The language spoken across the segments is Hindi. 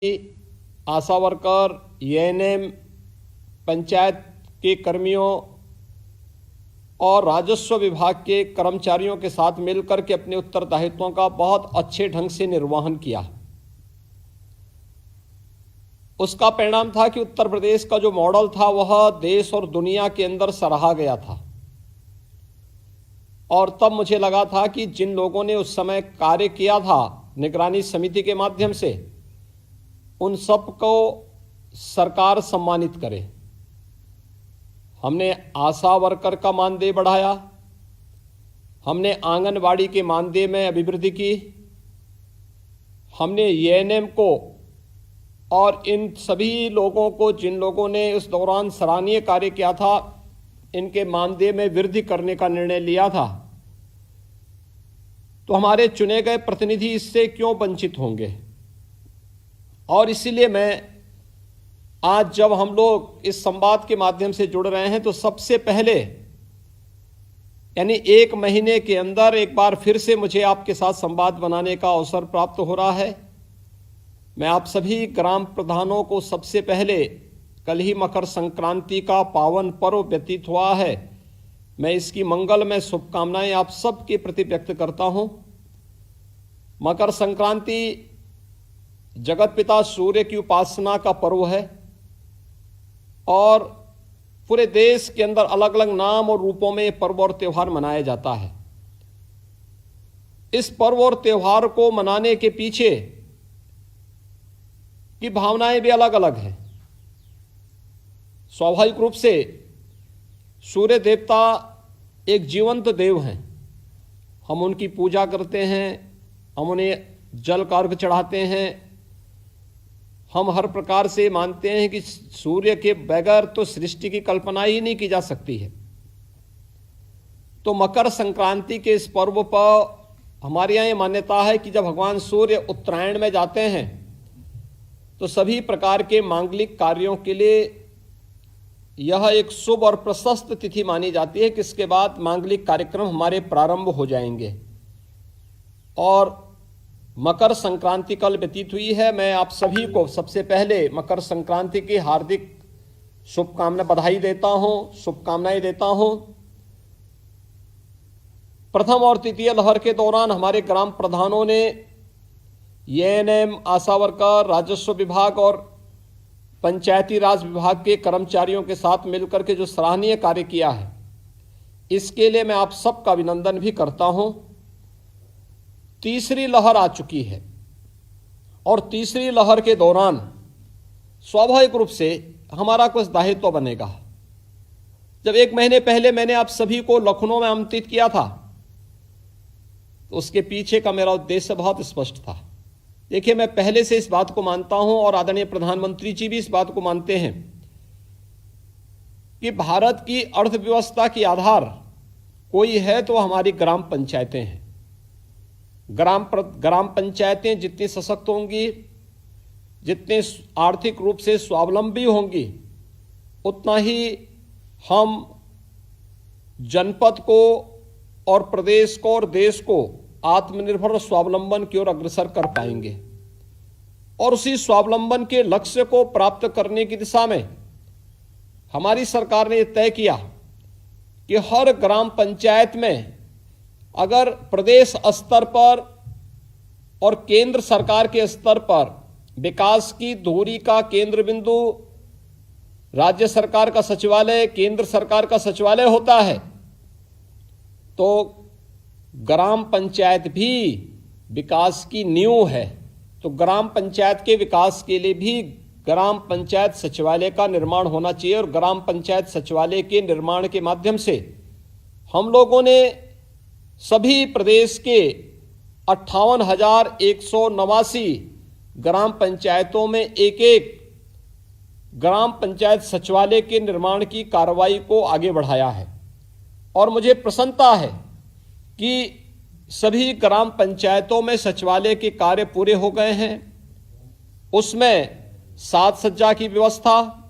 आशा वर्कर, एएनएम, पंचायत के कर्मियों और राजस्व विभाग के कर्मचारियों के साथ मिलकर के अपने उत्तरदायित्वों का बहुत अच्छे ढंग से निर्वहन किया। उसका परिणाम था कि उत्तर प्रदेश का जो मॉडल था वह देश और दुनिया के अंदर सराहा गया था। और तब मुझे लगा था कि जिन लोगों ने उस समय कार्य किया था निगरानी समिति के माध्यम से, उन सबको सरकार सम्मानित करे। हमने आशा वर्कर का मानदेय बढ़ाया, हमने आंगनवाड़ी के मानदेय में अभिवृद्धि की, हमने एएनएम को और इन सभी लोगों को जिन लोगों ने उस दौरान सराहनीय कार्य किया था, इनके मानदेय में वृद्धि करने का निर्णय लिया था। तो हमारे चुने गए प्रतिनिधि इससे क्यों वंचित होंगे? और इसीलिए मैं आज जब हम लोग इस संवाद के माध्यम से जुड़ रहे हैं तो सबसे पहले यानी 1 महीने के अंदर एक बार फिर से मुझे आपके साथ संवाद बनाने का अवसर प्राप्त हो रहा है। मैं आप सभी ग्राम प्रधानों को सबसे पहले, कल ही मकर संक्रांति का पावन पर्व व्यतीत हुआ है, मैं इसकी मंगलमय शुभकामनाएं आप सबके प्रति व्यक्त करता हूं। मकर संक्रांति जगत पिता सूर्य की उपासना का पर्व है और पूरे देश के अंदर अलग अलग नाम और रूपों में पर्व और त्यौहार मनाया जाता है। इस पर्व और त्यौहार को मनाने के पीछे की भावनाएं भी अलग अलग हैं। स्वाभाविक रूप से सूर्य देवता एक जीवंत देव हैं, हम उनकी पूजा करते हैं, हम उन्हें जल का अर्घ चढ़ाते हैं, हम हर प्रकार से मानते हैं कि सूर्य के बगैर तो सृष्टि की कल्पना ही नहीं की जा सकती है। तो मकर संक्रांति के इस पर्व पर हमारे यहाँ ये मान्यता है कि जब भगवान सूर्य उत्तरायण में जाते हैं तो सभी प्रकार के मांगलिक कार्यों के लिए यह एक शुभ और प्रशस्त तिथि मानी जाती है कि इसके बाद मांगलिक कार्यक्रम हमारे प्रारंभ हो जाएंगे। और मकर संक्रांति कल व्यतीत हुई है। मैं आप सभी को सबसे पहले मकर संक्रांति की हार्दिक शुभकामनाएं, बधाई देता हूं, शुभकामनाएं देता हूं। प्रथम और तृतीय लहर के दौरान हमारे ग्राम प्रधानों ने एएनएम, आशा वर्कर, राजस्व विभाग और पंचायती राज विभाग के कर्मचारियों के साथ मिलकर के जो सराहनीय कार्य किया है, इसके लिए मैं आप सबका अभिनंदन भी करता हूं। तीसरी लहर आ चुकी है और तीसरी लहर के दौरान स्वाभाविक रूप से हमारा कुछ दायित्व बनेगा। जब 1 महीने पहले मैंने आप सभी को लखनऊ में आमंत्रित किया था तो उसके पीछे का मेरा उद्देश्य बहुत स्पष्ट था। देखिए, मैं पहले से इस बात को मानता हूं और आदरणीय प्रधानमंत्री जी भी इस बात को मानते हैं कि भारत की अर्थव्यवस्था की आधार कोई है तो हमारी ग्राम पंचायतें हैं। ग्राम पंचायतें जितनी सशक्त होंगी, जितने आर्थिक रूप से स्वावलंबी होंगी, उतना ही हम जनपद को और प्रदेश को और देश को आत्मनिर्भर और स्वावलंबन की ओर अग्रसर कर पाएंगे। और उसी स्वावलंबन के लक्ष्य को प्राप्त करने की दिशा में हमारी सरकार ने तय किया कि हर ग्राम पंचायत में अगर प्रदेश स्तर पर और केंद्र सरकार के स्तर पर विकास की धुरी का केंद्र बिंदु राज्य सरकार का सचिवालय, केंद्र सरकार का सचिवालय होता है, तो ग्राम पंचायत भी विकास की नींव है। तो ग्राम पंचायत के विकास के लिए भी ग्राम पंचायत सचिवालय का निर्माण होना चाहिए और ग्राम पंचायत सचिवालय के निर्माण के माध्यम से हम लोगों ने सभी प्रदेश के 58,189 ग्राम पंचायतों में एक एक ग्राम पंचायत सचिवालय के निर्माण की कार्रवाई को आगे बढ़ाया है। और मुझे प्रसन्नता है कि सभी ग्राम पंचायतों में सचिवालय के कार्य पूरे हो गए हैं। उसमें साज सज्जा की व्यवस्था,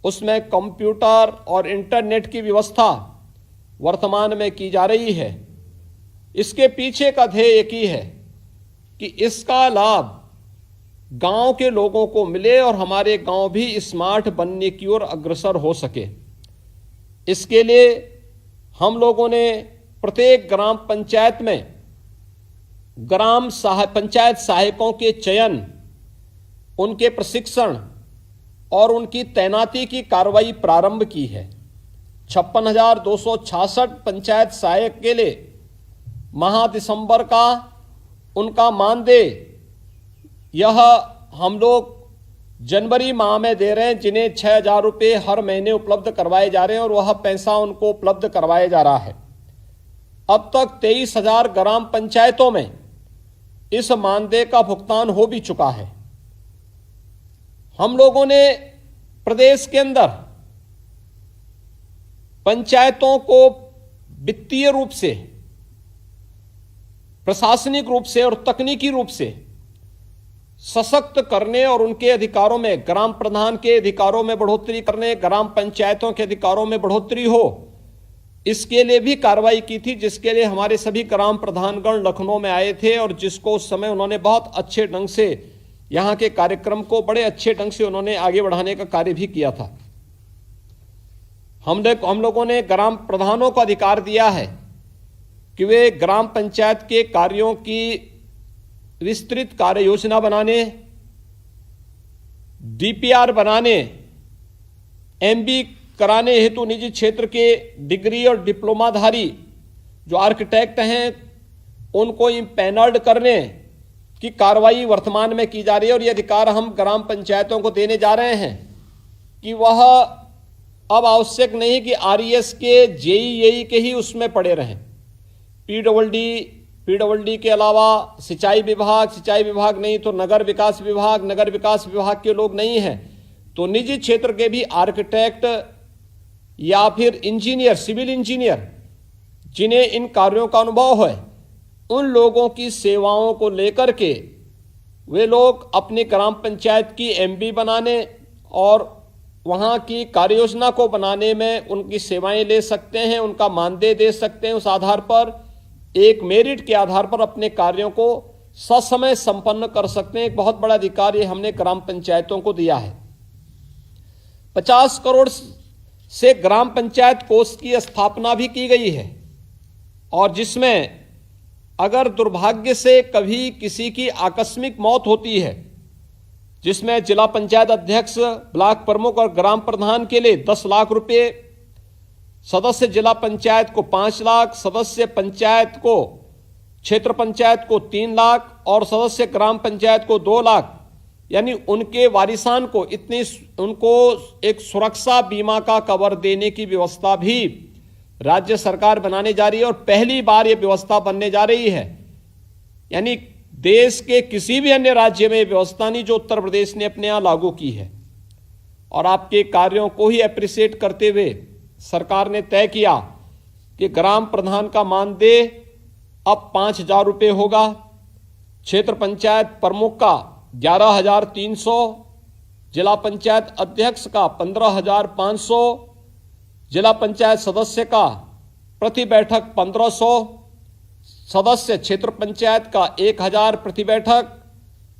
उसमें कंप्यूटर और इंटरनेट की व्यवस्था वर्तमान में की जा रही है। इसके पीछे का ध्येय एक ही है कि इसका लाभ गांव के लोगों को मिले और हमारे गांव भी स्मार्ट बनने की ओर अग्रसर हो सके। इसके लिए हम लोगों ने प्रत्येक ग्राम पंचायत में पंचायत सहायकों के चयन, उनके प्रशिक्षण और उनकी तैनाती की कार्रवाई प्रारंभ की है। 56,266 पंचायत सहायक के लिए माह दिसंबर का उनका मानदेय यह हम लोग जनवरी माह में दे रहे हैं, जिन्हें 6,000 रुपये हर महीने उपलब्ध करवाए जा रहे हैं और वह पैसा उनको उपलब्ध करवाया जा रहा है। अब तक 23,000 ग्राम पंचायतों में इस मानदेय का भुगतान हो भी चुका है। हम लोगों ने प्रदेश के अंदर पंचायतों को वित्तीय रूप से, प्रशासनिक रूप से और तकनीकी रूप से सशक्त करने और उनके अधिकारों में, ग्राम प्रधान के अधिकारों में बढ़ोतरी करने, ग्राम पंचायतों के अधिकारों में बढ़ोतरी हो, इसके लिए भी कार्रवाई की थी, जिसके लिए हमारे सभी ग्राम प्रधानगण लखनऊ में आए थे और जिसको उस समय उन्होंने बहुत अच्छे ढंग से यहां के कार्यक्रम को बड़े अच्छे ढंग से उन्होंने आगे बढ़ाने का कार्य भी किया था। हम लोगों ने ग्राम प्रधानों को अधिकार दिया है कि वे ग्राम पंचायत के कार्यों की विस्तृत कार्य योजना बनाने, डीपीआर बनाने, एमबी कराने हेतु निजी क्षेत्र के डिग्री और डिप्लोमाधारी जो आर्किटेक्ट हैं उनको इम्पैनल्ड करने की कार्रवाई वर्तमान में की जा रही है। और ये अधिकार हम ग्राम पंचायतों को देने जा रहे हैं कि वह अब आवश्यक नहीं कि आरईएस के, जेईई के ही उसमें पड़े रहें। पीडब्ल्यूडी के अलावा सिंचाई विभाग नहीं तो नगर विकास विभाग के लोग नहीं हैं, तो निजी क्षेत्र के भी आर्किटेक्ट या फिर इंजीनियर, सिविल इंजीनियर जिन्हें इन कार्यों का अनुभव है, उन लोगों की सेवाओं को लेकर के वे लोग अपनी ग्राम पंचायत की एमबी बनाने और वहां की कार्य योजना को बनाने में उनकी सेवाएं ले सकते हैं, उनका मानदेय दे सकते हैं। उस आधार पर एक मेरिट के आधार पर अपने कार्यों को ससमय संपन्न कर सकते हैं। एक बहुत बड़ा अधिकार ये हमने ग्राम पंचायतों को दिया है। 50 करोड़ से ग्राम पंचायत कोष की स्थापना भी की गई है और जिसमें अगर दुर्भाग्य से कभी किसी की आकस्मिक मौत होती है, जिसमें जिला पंचायत अध्यक्ष, ब्लॉक प्रमुख और ग्राम प्रधान के लिए 10 लाख रुपए, सदस्य जिला पंचायत को 5 लाख, सदस्य पंचायत को, क्षेत्र पंचायत को 3 लाख और सदस्य ग्राम पंचायत को 2 लाख, यानी उनके वारिसान को उनको एक सुरक्षा बीमा का कवर देने की व्यवस्था भी राज्य सरकार बनाने जा रही है और पहली बार यह व्यवस्था बनने जा रही है। यानी देश के किसी भी अन्य राज्य में व्यवस्था नहीं जो उत्तर प्रदेश ने अपने यहां लागू की है। और आपके कार्यों को ही एप्रिशिएट करते हुए सरकार ने तय किया कि ग्राम प्रधान का मानदेय अब 5,000 रुपये होगा, क्षेत्र पंचायत प्रमुख का 11,300, जिला पंचायत अध्यक्ष का 15,500, जिला पंचायत सदस्य का प्रति बैठक 1,500, सदस्य क्षेत्र पंचायत का 1,000 प्रति बैठक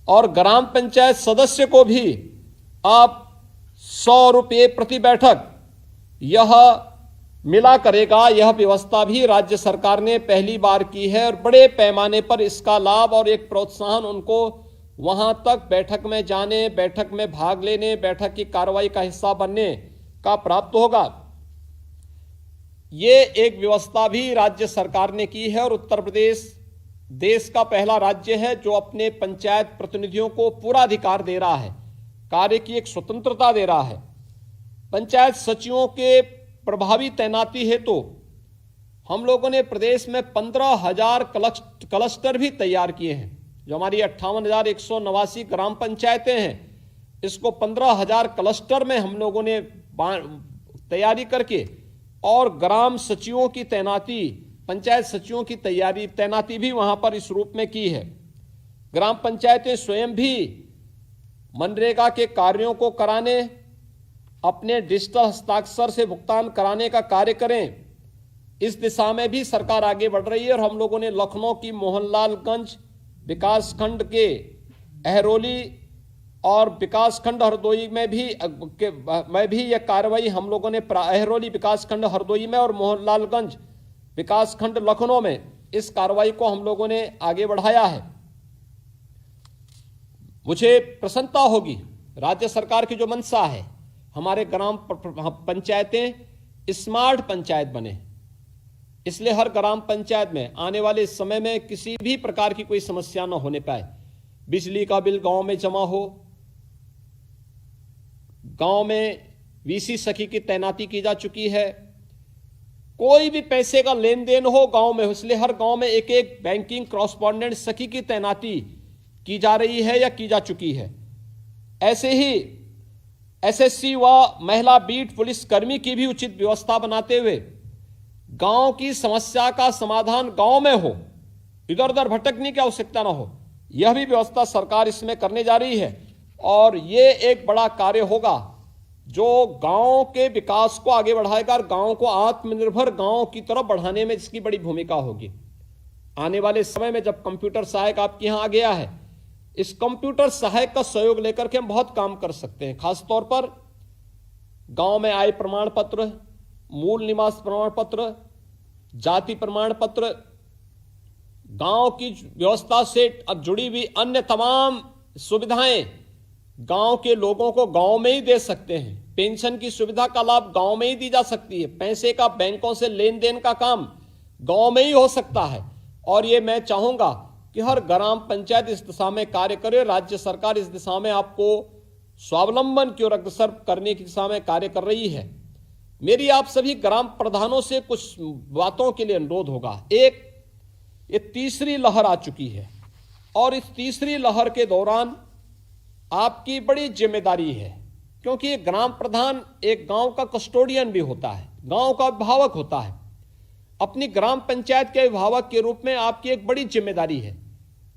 और ग्राम पंचायत सदस्य को भी अब 100 रुपये प्रति बैठक यह मिला करेगा। यह व्यवस्था भी राज्य सरकार ने पहली बार की है और बड़े पैमाने पर इसका लाभ और एक प्रोत्साहन उनको वहां तक बैठक में जाने, बैठक में भाग लेने, बैठक की कार्रवाई का हिस्सा बनने का प्राप्त होगा। ये एक व्यवस्था भी राज्य सरकार ने की है और उत्तर प्रदेश देश का पहला राज्य है जो अपने पंचायत प्रतिनिधियों को पूरा अधिकार दे रहा है, कार्य की एक स्वतंत्रता दे रहा है। पंचायत सचिवों के प्रभावी तैनाती हेतु हम लोगों ने प्रदेश में 15,000 क्लस्टर भी तैयार किए हैं। जो हमारी 58,189 ग्राम पंचायतें हैं, इसको 15,000 क्लस्टर में हम लोगों ने तैयारी करके और ग्राम सचिवों की तैनाती, पंचायत सचिवों की तैनाती भी वहां पर इस रूप में की है। ग्राम पंचायतें स्वयं भी मनरेगा के कार्यों को कराने, अपने डिजिटल हस्ताक्षर से भुगतान कराने का कार्य करें, इस दिशा में भी सरकार आगे बढ़ रही है। और हम लोगों ने लखनऊ की मोहनलालगंज विकासखंड के अहरोली और विकासखंड हरदोई में भी यह कार्रवाई हम लोगों ने अहरोली विकासखंड हरदोई में और मोहनलालगंज विकासखंड लखनऊ में इस कार्रवाई को हम लोगों ने आगे बढ़ाया है। मुझे प्रसन्नता होगी, राज्य सरकार की जो मंशा है हमारे ग्राम पंचायतें स्मार्ट पंचायत बने, इसलिए हर ग्राम पंचायत में आने वाले समय में किसी भी प्रकार की कोई समस्या न होने पाए। बिजली का बिल गांव में जमा हो, गांव में वीसी सखी की तैनाती की जा चुकी है, कोई भी पैसे का लेन देन हो गांव में, इसलिए हर गांव में एक एक बैंकिंग कॉरेस्पॉन्डेंट सखी की तैनाती की जा रही है या की जा चुकी है। ऐसे ही एसएससी व महिला बीट पुलिस कर्मी की भी उचित व्यवस्था बनाते हुए गांव की समस्या का समाधान गांव में हो, इधर उधर भटकने की आवश्यकता ना हो, यह भी व्यवस्था सरकार इसमें करने जा रही है। और ये एक बड़ा कार्य होगा जो गांव के विकास को आगे बढ़ाएगा और गांव को आत्मनिर्भर गांव की तरफ बढ़ाने में इसकी बड़ी भूमिका होगी। आने वाले समय में जब कंप्यूटर सहायक आपके यहां आ गया है, इस कंप्यूटर सहायक का सहयोग लेकर के हम बहुत काम कर सकते हैं। खासतौर पर गांव में आय प्रमाण पत्र, मूल निवास प्रमाण पत्र, जाति प्रमाण पत्र, गांव की व्यवस्था से अब जुड़ी हुई अन्य तमाम सुविधाएं गांव के लोगों को गांव में ही दे सकते हैं। पेंशन की सुविधा का लाभ गांव में ही दी जा सकती है। पैसे का बैंकों से लेन देन का काम गांव में ही हो सकता है। और ये मैं चाहूंगा कि हर ग्राम पंचायत इस दिशा में कार्य करे। राज्य सरकार इस दिशा में आपको स्वावलंबन की ओर अग्रसर करने की दिशा में कार्य कर रही है। मेरी आप सभी ग्राम प्रधानों से कुछ बातों के लिए अनुरोध होगा। एक, ये तीसरी लहर आ चुकी है और इस तीसरी लहर के दौरान आपकी बड़ी जिम्मेदारी है, क्योंकि एक ग्राम प्रधान एक गांव का कस्टोडियन भी होता है, गांव का अभिभावक होता है। अपनी ग्राम पंचायत के अभिभावक के रूप में आपकी एक बड़ी जिम्मेदारी है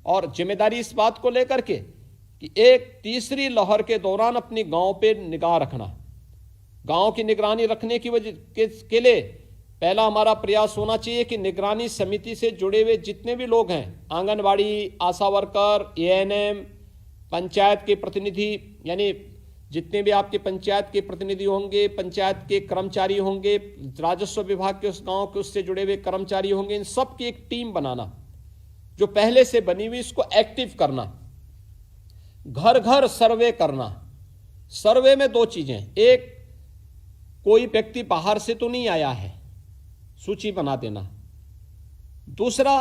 और जिम्मेदारी इस बात को लेकर के कि एक तीसरी लहर के दौरान अपनी गांव पे निगाह रखना। गांव की निगरानी रखने की वजह के लिए पहला हमारा प्रयास होना चाहिए कि निगरानी समिति से जुड़े हुए जितने भी लोग हैं, आंगनबाड़ी, आशा वर्कर, एएनएम, पंचायत के प्रतिनिधि, यानी जितने भी आपके पंचायत के प्रतिनिधि होंगे, पंचायत के कर्मचारी होंगे, राजस्व विभाग के उस गांव के उससे जुड़े हुए कर्मचारी होंगे, इन सब की एक टीम बनाना जो पहले से बनी हुई, इसको एक्टिव करना, घर घर सर्वे करना। सर्वे में दो चीजें, एक, कोई व्यक्ति बाहर से तो नहीं आया है, सूची बना देना। दूसरा,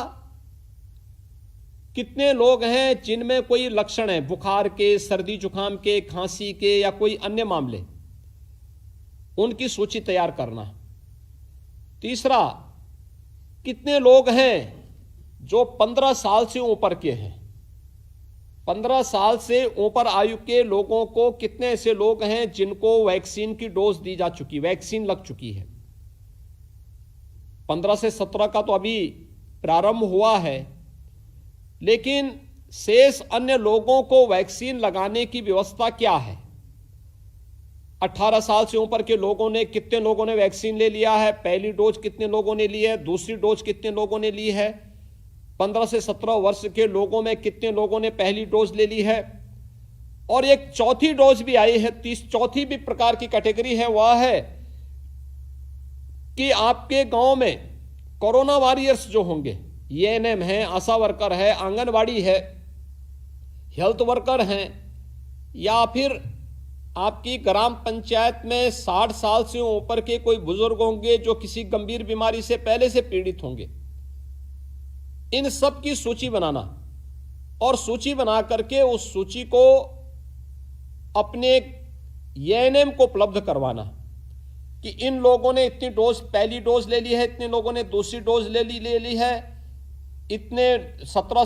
कितने लोग हैं जिनमें कोई लक्षण है बुखार के, सर्दी जुकाम के, खांसी के या कोई अन्य मामले, उनकी सूची तैयार करना। तीसरा, कितने लोग हैं जो 15 साल से ऊपर के हैं, 15 साल से ऊपर आयु के लोगों को कितने ऐसे लोग हैं जिनको वैक्सीन की डोज दी जा चुकी, वैक्सीन लग चुकी है। 15 से 17 का तो अभी प्रारंभ हुआ है, लेकिन शेष अन्य लोगों को वैक्सीन लगाने की व्यवस्था क्या है। 18 साल से ऊपर के लोगों ने, कितने लोगों ने वैक्सीन ले लिया है, पहली डोज कितने लोगों ने ली है, दूसरी डोज कितने लोगों ने ली है, 15 से 17 वर्ष के लोगों में कितने लोगों ने पहली डोज ले ली है, और एक चौथी डोज भी आई है, चौथी भी प्रकार की कैटेगरी है, वह है कि आपके गांव में कोरोना वॉरियर्स जो होंगे, एएनएम है, आशा वर्कर है, आंगनबाड़ी है, हेल्थ वर्कर हैं, या फिर आपकी ग्राम पंचायत में 60 साल से ऊपर के कोई बुजुर्ग होंगे जो किसी गंभीर बीमारी से पहले से पीड़ित होंगे। इन सब की सूची बनाना और सूची बना करके उस सूची को अपने एएनएम को उपलब्ध करवाना कि इन लोगों ने इतनी डोज, पहली डोज ले ली है, इतने लोगों ने दूसरी डोज ले ली है, इतने 15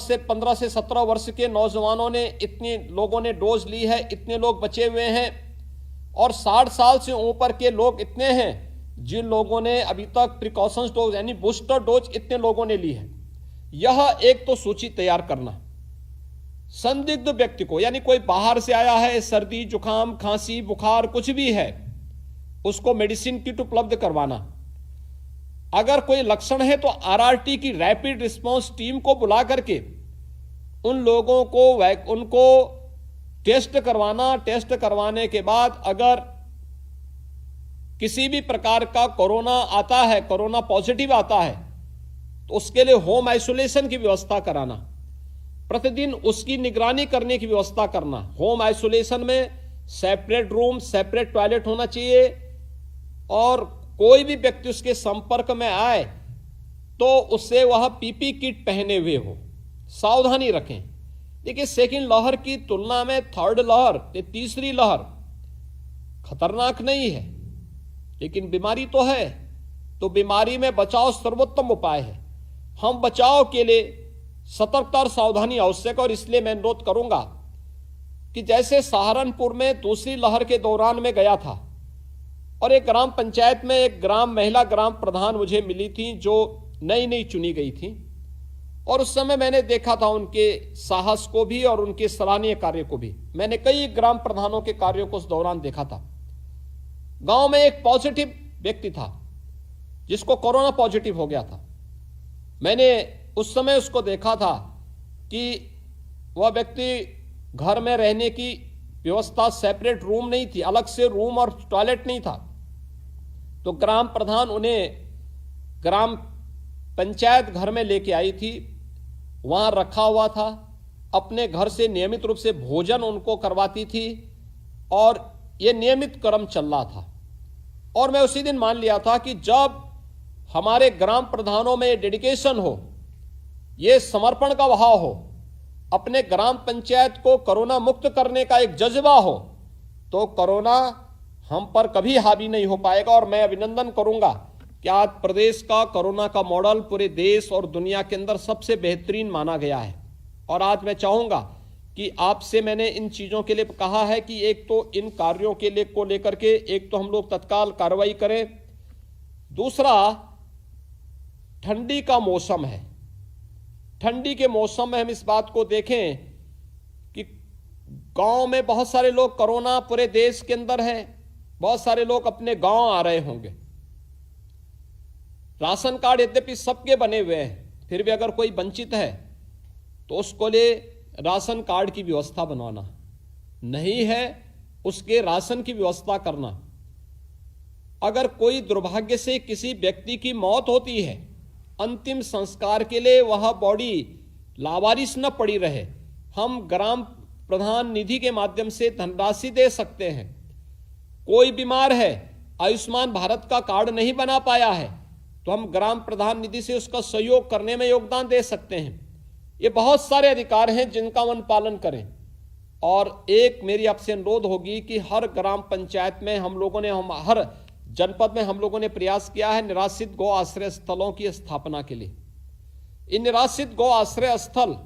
से 17 वर्ष के नौजवानों ने, इतने लोगों ने डोज ली है, इतने लोग बचे हुए हैं, और 60 साल से ऊपर के लोग इतने हैं जिन लोगों ने अभी तक प्रिकॉशंस डोज यानी बूस्टर डोज इतने लोगों ने ली है। यह एक तो सूची तैयार करना। संदिग्ध व्यक्ति को, यानी कोई बाहर से आया है, सर्दी जुकाम खांसी बुखार कुछ भी है, उसको मेडिसिन किट उपलब्ध करवाना। अगर कोई लक्षण है तो आरआरटी की रैपिड रिस्पांस टीम को बुला करके उन लोगों को उनको टेस्ट करवाने के बाद अगर किसी भी प्रकार का कोरोना आता है, कोरोना पॉजिटिव आता है, तो उसके लिए होम आइसोलेशन की व्यवस्था कराना, प्रतिदिन उसकी निगरानी करने की व्यवस्था करना। होम आइसोलेशन में सेपरेट रूम, सेपरेट टॉयलेट होना चाहिए, और कोई भी व्यक्ति उसके संपर्क में आए तो उससे वह पीपी किट पहने हुए हो। सावधानी रखें। देखिए, सेकेंड लहर की तुलना में थर्ड लहर, तीसरी लहर खतरनाक नहीं है, लेकिन बीमारी तो है। तो बीमारी में बचाव सर्वोत्तम उपाय है। हम बचाव के लिए सतर्कता और सावधानी आवश्यक, और इसलिए मैं अनुरोध करूंगा कि जैसे सहारनपुर में दूसरी लहर के दौरान में गया था, और एक ग्राम पंचायत में एक महिला ग्राम प्रधान मुझे मिली थी जो नई चुनी गई थी, और उस समय मैंने देखा था उनके साहस को भी और उनके सराहनीय कार्य को भी। मैंने कई ग्राम प्रधानों के कार्यों को उस दौरान देखा था। गांव में एक पॉजिटिव व्यक्ति था जिसको कोरोना पॉजिटिव हो गया था। मैंने उस समय उसको देखा था कि वह व्यक्ति घर में रहने की व्यवस्था, सेपरेट रूम नहीं थी, अलग से रूम और टॉयलेट नहीं था। तो ग्राम प्रधान उन्हें ग्राम पंचायत घर में लेके आई थी, वहां रखा हुआ था, अपने घर से नियमित रूप से भोजन उनको करवाती थी, और यह नियमित क्रम चल रहा था। और मैं उसी दिन मान लिया था कि जब हमारे ग्राम प्रधानों में डेडिकेशन हो, ये समर्पण का भाव हो, अपने ग्राम पंचायत को कोरोना मुक्त करने का एक जज्बा हो, तो कोरोना हम पर कभी हावी नहीं हो पाएगा। और मैं अभिनंदन करूंगा कि आज प्रदेश का कोरोना का मॉडल पूरे देश और दुनिया के अंदर सबसे बेहतरीन माना गया है। और आज मैं चाहूंगा कि आपसे मैंने इन चीजों के लिए कहा है कि एक तो इन कार्यों के लिए को लेकर के एक तो हम लोग तत्काल कार्रवाई करें। दूसरा, ठंडी का मौसम है, ठंडी के मौसम में हम इस बात को देखें कि गांव में बहुत सारे लोग, कोरोना पूरे देश के अंदर है, बहुत सारे लोग अपने गांव आ रहे होंगे। राशन कार्ड यद्यपि सबके बने हुए हैं, फिर भी अगर कोई वंचित है तो उसको लिए राशन कार्ड की व्यवस्था बनवाना, नहीं है उसके राशन की व्यवस्था करना। अगर कोई दुर्भाग्य से किसी व्यक्ति की मौत होती है, अंतिम संस्कार के लिए वह बॉडी लावारिस न पड़ी रहे, हम ग्राम प्रधान निधि के माध्यम से धनराशि दे सकते हैं। कोई बीमार है, आयुष्मान भारत का कार्ड नहीं बना पाया है, तो हम ग्राम प्रधान निधि से उसका सहयोग करने में योगदान दे सकते हैं। ये बहुत सारे अधिकार हैं जिनका हम पालन करें। और एक मेरी आपसे अनुरोध होगी कि हर ग्राम पंचायत में हम लोगों ने, हर जनपद में हम लोगों ने प्रयास किया है निराश्रित गौ आश्रय स्थलों की स्थापना के लिए। इन निराश्रित गौ आश्रय स्थल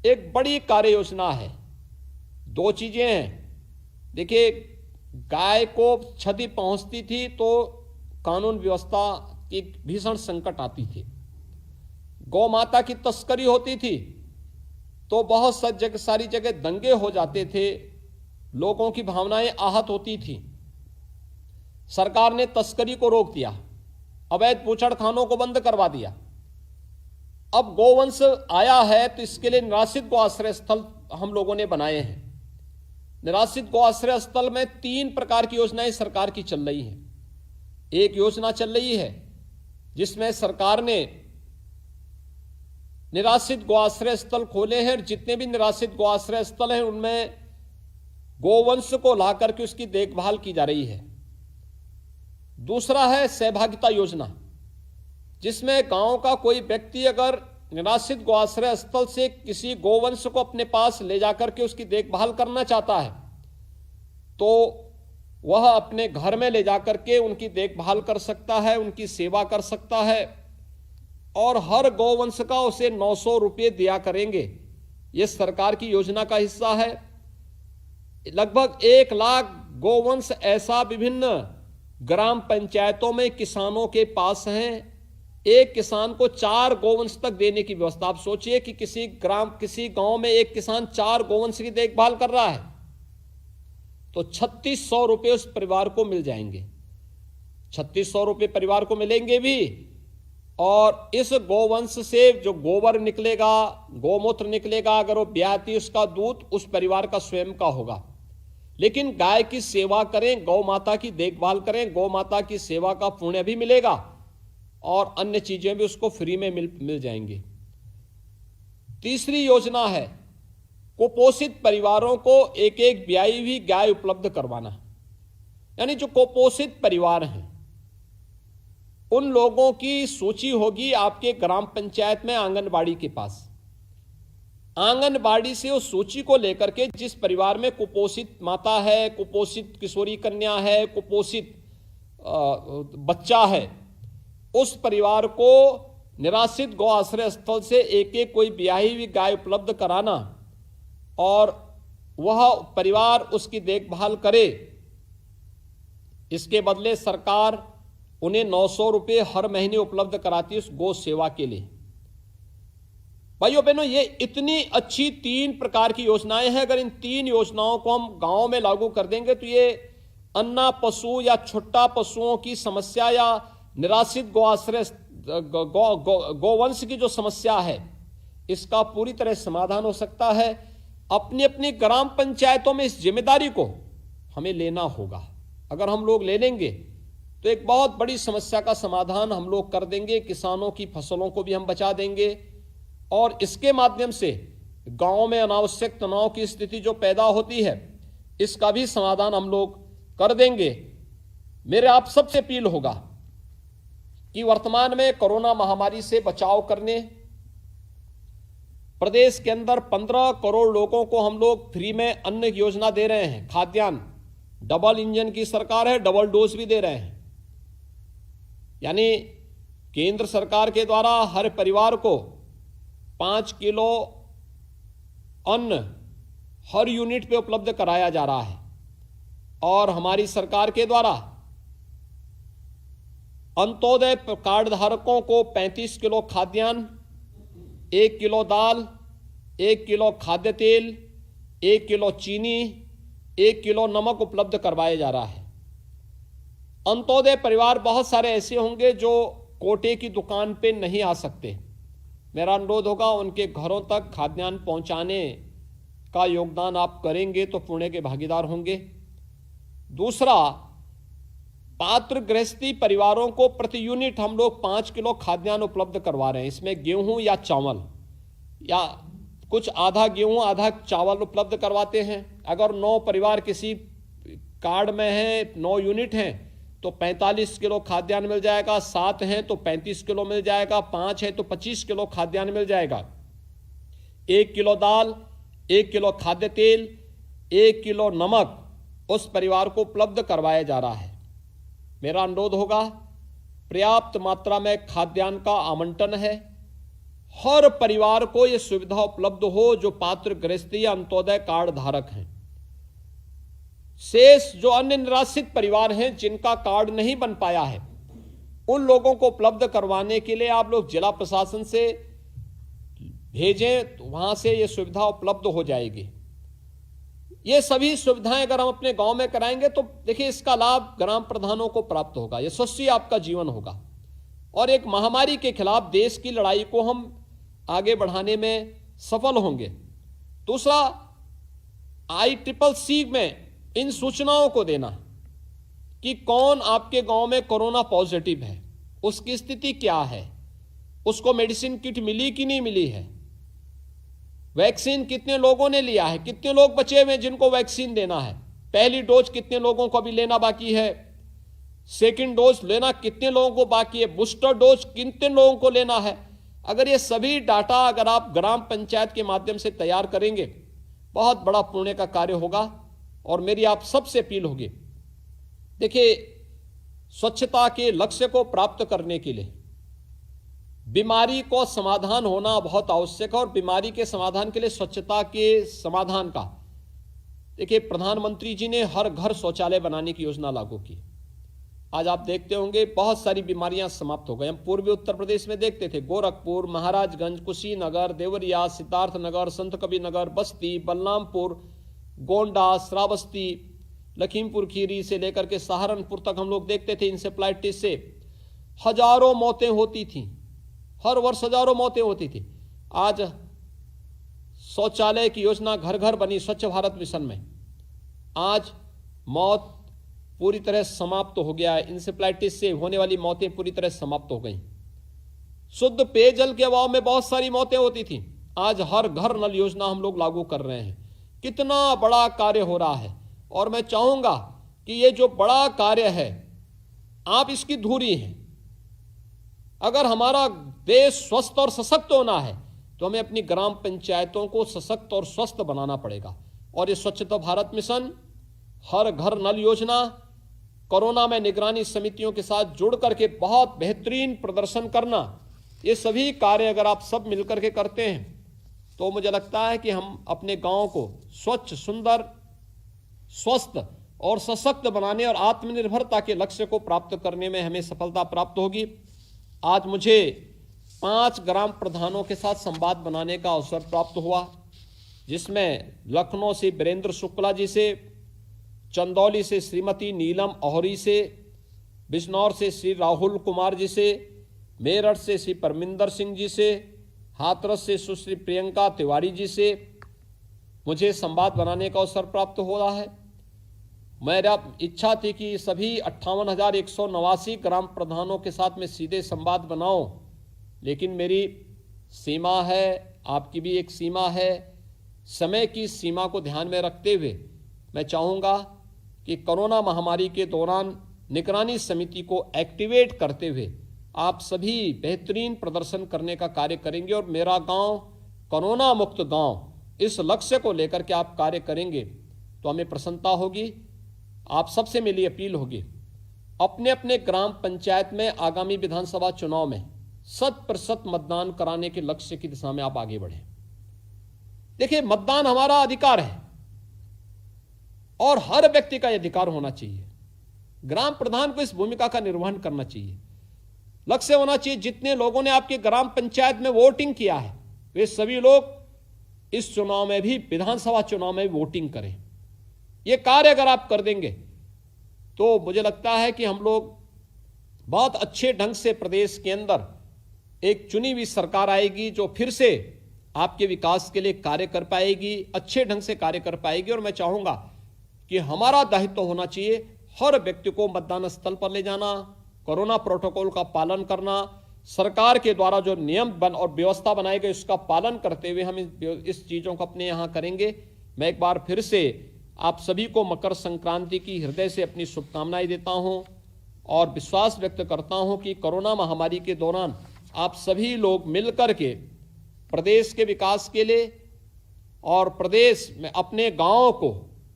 एक बड़ी कार्य योजना है। दो चीजें हैं। देखिए, गाय को क्षति पहुंचती थी तो कानून व्यवस्था की भीषण संकट आती थी, गौ माता की तस्करी होती थी तो बहुत सारी जगह दंगे हो जाते थे, लोगों की भावनाएं आहत होती थी। सरकार ने तस्करी को रोक दिया, अवैध बूचड़खानों को बंद करवा दिया। अब गोवंश आया है तो इसके लिए निराश्रित गौ आश्रय स्थल हम लोगों ने बनाए हैं। निराश्रित गौ आश्रय स्थल में 3 प्रकार की योजनाएं सरकार की चल रही हैं। एक योजना चल रही है जिसमें सरकार ने निराश्रित गौ आश्रय स्थल खोले हैं, जितने भी निराश्रित गौ आश्रय स्थल हैं उनमें गोवंश को ला करके उसकी देखभाल की जा रही है। दूसरा है सहभागिता योजना, जिसमें गांव का कोई व्यक्ति अगर निराश्रित गौ आश्रय स्थल से किसी गोवंश को अपने पास ले जाकर के उसकी देखभाल करना चाहता है तो वह अपने घर में ले जाकर के उनकी देखभाल कर सकता है, उनकी सेवा कर सकता है, और हर गौवंश का उसे 900 रुपये दिया करेंगे। यह सरकार की योजना का हिस्सा है। लगभग 1 लाख गौवंश ऐसा विभिन्न ग्राम पंचायतों में किसानों के पास हैं। एक किसान को 4 गौवंश तक देने की व्यवस्था। आप सोचिए कि किसी गांव में एक किसान 4 गौवंश की देखभाल कर रहा है तो 3600 रुपये उस परिवार को मिल जाएंगे। 3600 रुपये परिवार को मिलेंगे भी, और इस गोवंश से जो गोबर निकलेगा, गोमूत्र निकलेगा, अगर वो ब्याहती उसका दूध उस परिवार का स्वयं का होगा। लेकिन गाय की सेवा करें, गौ माता की देखभाल करें, गौ माता की सेवा का पुण्य भी मिलेगा और अन्य चीजें भी उसको फ्री में मिल जाएंगी। तीसरी योजना है कुपोषित परिवारों को एक एक ब्याई हुई गाय उपलब्ध करवाना। यानी जो कुपोषित परिवार हैं उन लोगों की सूची होगी आपके ग्राम पंचायत में, आंगनबाड़ी के पास। आंगनबाड़ी से उस सूची को लेकर के जिस परिवार में कुपोषित माता है, कुपोषित किशोरी कन्या है, कुपोषित बच्चा है, उस परिवार को निराश्रित गौ आश्रय स्थल से एक एक कोई ब्याही हुई गाय उपलब्ध कराना और वह परिवार उसकी देखभाल करे। इसके बदले सरकार उन्हें 900 रुपये हर महीने उपलब्ध कराती है उस गौ सेवा के लिए। भाइयों बहनों, ये इतनी अच्छी 3 प्रकार की योजनाएं हैं। अगर इन 3 योजनाओं को हम गांव में लागू कर देंगे तो ये अन्ना पशु या छुट्टा पशुओं की समस्या या निराश्रित गौआश्रय गोवंश की जो समस्या है इसका पूरी तरह समाधान हो सकता है। अपनी अपनी ग्राम पंचायतों में इस जिम्मेदारी को हमें लेना होगा। अगर हम लोग ले लेंगे तो एक बहुत बड़ी समस्या का समाधान हम लोग कर देंगे, किसानों की फसलों को भी हम बचा देंगे और इसके माध्यम से गांव में अनावश्यक तनाव की स्थिति जो पैदा होती है इसका भी समाधान हम लोग कर देंगे। मेरे आप सबसे अपील होगा कि वर्तमान में कोरोना महामारी से बचाव करने प्रदेश के अंदर 15 करोड़ लोगों को हम लोग फ्री में अन्न योजना दे रहे हैं, खाद्यान्न। डबल इंजन की सरकार है, डबल डोज भी दे रहे हैं। यानी केंद्र सरकार के द्वारा हर परिवार को 5 किलो अन्न हर यूनिट पे उपलब्ध कराया जा रहा है और हमारी सरकार के द्वारा अंत्योदय कार्ड धारकों को 35 किलो खाद्यान्न, 1 किलो दाल, 1 किलो खाद्य तेल, 1 किलो चीनी, 1 किलो नमक उपलब्ध करवाया जा रहा है। अंत्योदय परिवार बहुत सारे ऐसे होंगे जो कोटे की दुकान पे नहीं आ सकते। मेरा अनुरोध होगा उनके घरों तक खाद्यान्न पहुंचाने का योगदान आप करेंगे तो पुण्य के भागीदार होंगे। दूसरा, पात्र गृहस्थी परिवारों को प्रति यूनिट हम लोग 5 किलो खाद्यान्न उपलब्ध करवा रहे हैं। इसमें गेहूं या चावल या कुछ आधा गेहूं आधा चावल उपलब्ध करवाते हैं। अगर 9 परिवार किसी कार्ड में हैं, 9 यूनिट हैं तो 45 किलो खाद्यान्न मिल जाएगा, 7 हैं तो 35 किलो मिल जाएगा, 5 है तो 25 किलो खाद्यान्न मिल जाएगा। 1 किलो दाल, 1 किलो खाद्य तेल, 1 किलो नमक उस परिवार को उपलब्ध करवाया जा रहा है। मेरा अनुरोध होगा पर्याप्त मात्रा में खाद्यान्न का आवंटन है, हर परिवार को यह सुविधा उपलब्ध हो जो पात्र गृहस्थी या अंत्योदय कार्ड धारक हैं। शेष जो अन्य निराश्रित परिवार हैं जिनका कार्ड नहीं बन पाया है उन लोगों को उपलब्ध करवाने के लिए आप लोग जिला प्रशासन से भेजें तो वहां से यह सुविधा उपलब्ध हो जाएगी। ये सभी सुविधाएं अगर हम अपने गांव में कराएंगे तो देखिए इसका लाभ ग्राम प्रधानों को प्राप्त होगा, यशस्वी आपका जीवन होगा और एक महामारी के खिलाफ देश की लड़ाई को हम आगे बढ़ाने में सफल होंगे। दूसरा, ICCC में इन सूचनाओं को देना कि कौन आपके गांव में कोरोना पॉजिटिव है, उसकी स्थिति क्या है, उसको मेडिसिन किट मिली कि नहीं मिली है, वैक्सीन कितने लोगों ने लिया है, कितने लोग बचे हुए जिनको वैक्सीन देना है, पहली डोज कितने लोगों को अभी लेना बाकी है, सेकंड डोज लेना कितने लोगों को बाकी है, बूस्टर डोज कितने लोगों को लेना है। अगर ये सभी डाटा अगर आप ग्राम पंचायत के माध्यम से तैयार करेंगे बहुत बड़ा पुण्य का कार्य होगा। और मेरी आप सबसे अपील होगी, देखिए स्वच्छता के लक्ष्य को प्राप्त करने के लिए बीमारी को समाधान होना बहुत आवश्यक है और बीमारी के समाधान के लिए स्वच्छता के समाधान का देखिए प्रधानमंत्री जी ने हर घर शौचालय बनाने की योजना लागू की। आज आप देखते होंगे बहुत सारी बीमारियां समाप्त हो गई। हम पूर्वी उत्तर प्रदेश में देखते थे गोरखपुर, महाराजगंज, कुशीनगर, देवरिया, सिद्धार्थनगर, संत कबीरनगर, बस्ती, बलरामपुर, गोंडा, श्रावस्ती, लखीमपुर खीरी से लेकर के सहारनपुर तक हम लोग देखते थे इंसेफ्लाइटिस से हजारों मौतें होती थीं। हर वर्ष हजारों मौतें होती थी। आज शौचालय की योजना घर घर बनी स्वच्छ भारत मिशन में, आज मौत पूरी तरह समाप्त हो गया है। इंसेफ्लाइटिस से होने वाली मौतें पूरी तरह समाप्त हो गई। शुद्ध पेयजल के अभाव में बहुत सारी मौतें होती थी, आज हर घर नल योजना हम लोग लागू कर रहे हैं। कितना बड़ा कार्य हो रहा है, और मैं चाहूंगा कि ये जो बड़ा कार्य है आप इसकी धुरी हैं। अगर हमारा देश स्वस्थ और सशक्त होना है तो हमें अपनी ग्राम पंचायतों को सशक्त और स्वस्थ बनाना पड़ेगा। और ये स्वच्छता भारत मिशन, हर घर नल योजना, कोरोना में निगरानी समितियों के साथ जुड़ करके बहुत बेहतरीन प्रदर्शन करना, ये सभी कार्य अगर आप सब मिलकर के करते हैं तो मुझे लगता है कि हम अपने गांव को स्वच्छ, सुंदर, स्वस्थ और सशक्त बनाने और आत्मनिर्भरता के लक्ष्य को प्राप्त करने में हमें सफलता प्राप्त होगी। आज मुझे 5 ग्राम प्रधानों के साथ संवाद बनाने का अवसर प्राप्त हुआ, जिसमें लखनऊ से वीरेंद्र शुक्ला जी से, चंदौली से श्रीमती नीलम अहोरी से, बिजनौर से श्री राहुल कुमार जी से, मेरठ से श्री परमिंदर सिंह जी से, हाथरस से सुश्री प्रियंका तिवारी जी से मुझे संवाद बनाने का अवसर प्राप्त हो रहा है। मेरा इच्छा थी कि सभी 58,189 ग्राम प्रधानों के साथ मैं सीधे संवाद बनाऊं, लेकिन मेरी सीमा है, आपकी भी एक सीमा है। समय की सीमा को ध्यान में रखते हुए मैं चाहूँगा कि कोरोना महामारी के दौरान निगरानी समिति को एक्टिवेट करते हुए आप सभी बेहतरीन प्रदर्शन करने का कार्य करेंगे, और मेरा गांव कोरोना मुक्त गांव, इस लक्ष्य को लेकर के आप कार्य करेंगे तो हमें प्रसन्नता होगी। आप सबसे मेरी अपील होगी, अपने अपने ग्राम पंचायत में आगामी विधानसभा चुनाव में 100% मतदान कराने के लक्ष्य की दिशा में आप आगे बढ़ें। देखिए, मतदान हमारा अधिकार है और हर व्यक्ति का यह अधिकार होना चाहिए। ग्राम प्रधान को इस भूमिका का निर्वहन करना चाहिए। लक्ष्य होना चाहिए, जितने लोगों ने आपके ग्राम पंचायत में वोटिंग किया है वे सभी लोग इस चुनाव में भी, विधानसभा चुनाव में भी वोटिंग करें। ये कार्य अगर आप कर देंगे तो मुझे लगता है कि हम लोग बहुत अच्छे ढंग से प्रदेश के अंदर एक चुनी हुई सरकार आएगी जो फिर से आपके विकास के लिए कार्य कर पाएगी, अच्छे ढंग से कार्य कर पाएगी। और मैं चाहूंगा कि हमारा दायित्व होना चाहिए हर व्यक्ति को मतदान स्थल पर ले जाना, कोरोना प्रोटोकॉल का पालन करना, सरकार के द्वारा जो नियम और व्यवस्था बनाई गई उसका पालन करते हुए हम इस चीज़ों को अपने यहाँ करेंगे। मैं एक बार फिर से आप सभी को मकर संक्रांति की हृदय से अपनी शुभकामनाएं देता हूं और विश्वास व्यक्त करता हूं कि कोरोना महामारी के दौरान आप सभी लोग मिलकर के प्रदेश के विकास के लिए और प्रदेश में अपने गांव को,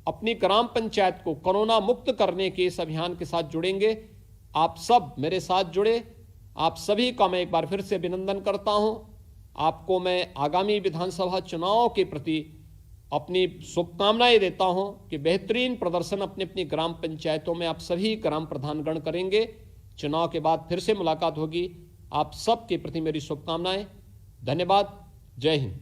अपनी ग्राम पंचायत को कोरोना मुक्त करने के इस अभियान के साथ जुड़ेंगे। आप सब मेरे साथ जुड़े। आप सभी का मैं एक बार फिर से अभिनंदन करता हूं। आपको मैं आगामी विधानसभा चुनाव के प्रति अपनी शुभकामनाएं देता हूं कि बेहतरीन प्रदर्शन अपनी अपनी ग्राम पंचायतों में आप सभी ग्राम प्रधानगण करेंगे। चुनाव के बाद फिर से मुलाकात होगी। आप सब के प्रति मेरी शुभकामनाएं। धन्यवाद। जय हिंद।